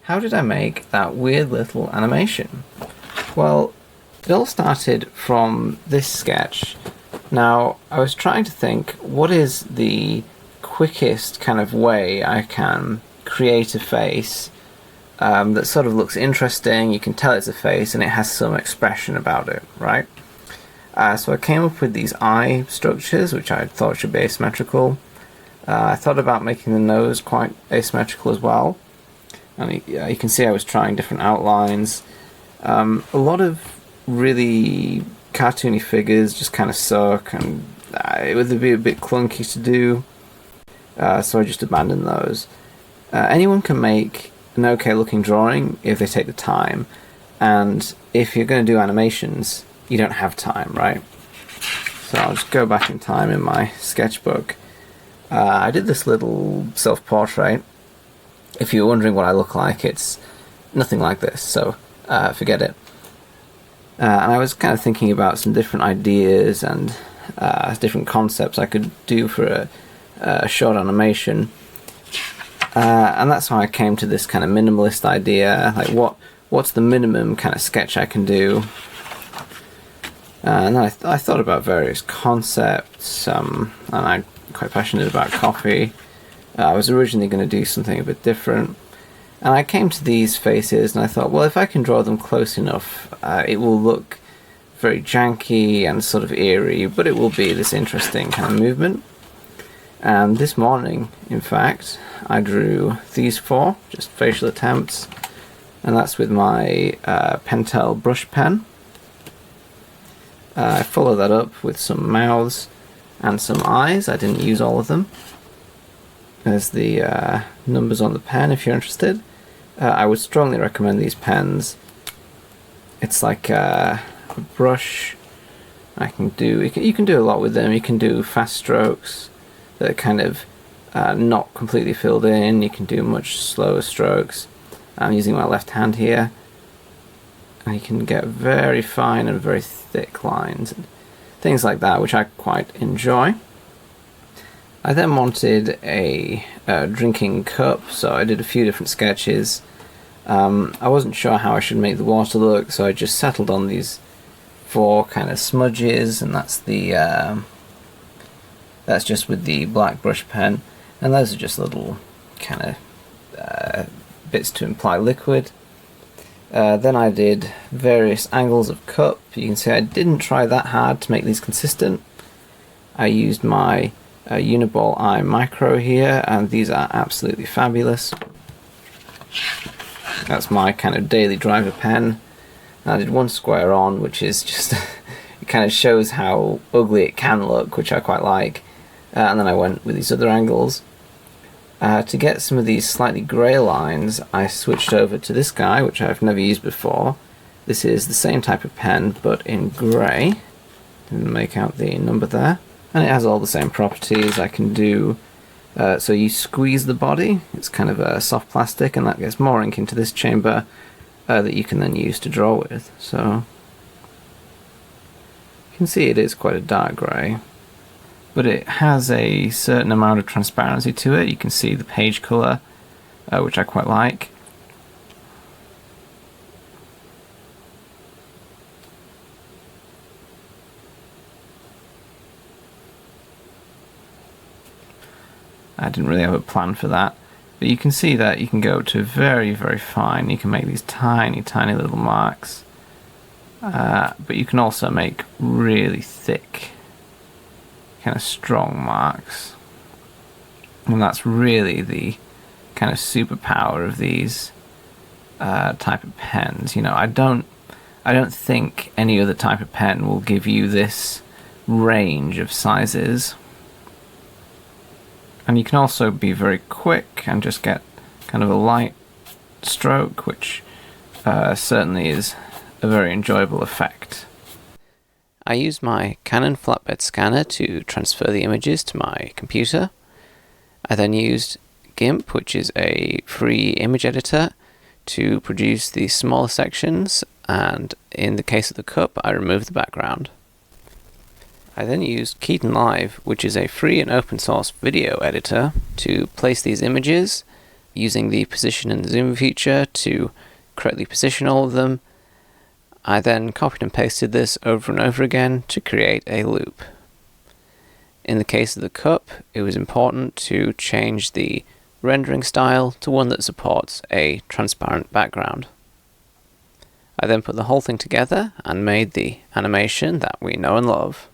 how did I make that weird little animation? Well, it all started from this sketch. Now, I was trying to think, what is the quickest kind of way I can create a face that sort of looks interesting, you can tell it's a face, and it has some expression about it, right? So I came up with these eye structures, which I thought should be asymmetrical. I thought about making the nose quite asymmetrical as well. And you can see I was trying different outlines. A lot of really cartoony figures just kind of suck, and it would be a bit clunky to do, so I just abandoned those. Anyone can make an okay looking drawing if they take the time, and if you're going to do animations, you don't have time, right? So I'll just go back in time in my sketchbook. I did this little self-portrait. If you're wondering what I look like, it's nothing like this, so forget it. And I was kind of thinking about some different ideas and different concepts I could do for a short animation. And that's how I came to this kind of minimalist idea, like what's the minimum kind of sketch I can do. And then I thought about various concepts, and I'm quite passionate about coffee. I was originally going to do something a bit different. And I came to these faces and I thought, well, if I can draw them close enough, it will look very janky and sort of eerie, but it will be this interesting kind of movement. And this morning, in fact, I drew these four, just facial attempts, and that's with my Pentel brush pen. I followed that up with some mouths and some eyes. I didn't use all of them. There's the numbers on the pen if you're interested. I would strongly recommend these pens. It's like a brush. You can do a lot with them. You can do fast strokes that are kind of not completely filled in. You can do much slower strokes. I'm using my left hand here. And you can get very fine and very thick lines and things like that, which I quite enjoy. I then wanted a drinking cup, so I did a few different sketches. I wasn't sure how I should make the water look, so I just settled on these four kind of smudges, and that's just with the black brush pen, and those are just little kind of bits to imply liquid. Then I did various angles of cup. You can see I didn't try that hard to make these consistent. I used my Uniball Eye Micro here, and these are absolutely fabulous. That's my kind of daily driver pen. I did one square on, which is just it kind of shows how ugly it can look, which I quite like. And then I went with these other angles. To get some of these slightly grey lines, I switched over to this guy, which I've never used before. This is the same type of pen, but in grey. Make out the number there. And it has all the same properties. I can do, so you squeeze the body, it's kind of a soft plastic, and that gets more ink into this chamber that you can then use to draw with. So you can see it is quite a dark grey, but it has a certain amount of transparency to it. You can see the page colour, which I quite like. I didn't really have a plan for that, but you can see that you can go to very, very fine. You can make these tiny, tiny little marks, but you can also make really thick, kind of strong marks, and that's really the kind of superpower of these type of pens. You know, I don't think any other type of pen will give you this range of sizes. And you can also be very quick and just get kind of a light stroke, which certainly is a very enjoyable effect. I used my Canon flatbed scanner to transfer the images to my computer. I then used GIMP, which is a free image editor, to produce the smaller sections, and in the case of the cup, I removed the background. I then used Keyton Live, which is a free and open source video editor, to place these images, using the position and zoom feature to correctly position all of them. I then copied and pasted this over and over again to create a loop. In the case of the cup, it was important to change the rendering style to one that supports a transparent background. I then put the whole thing together and made the animation that we know and love.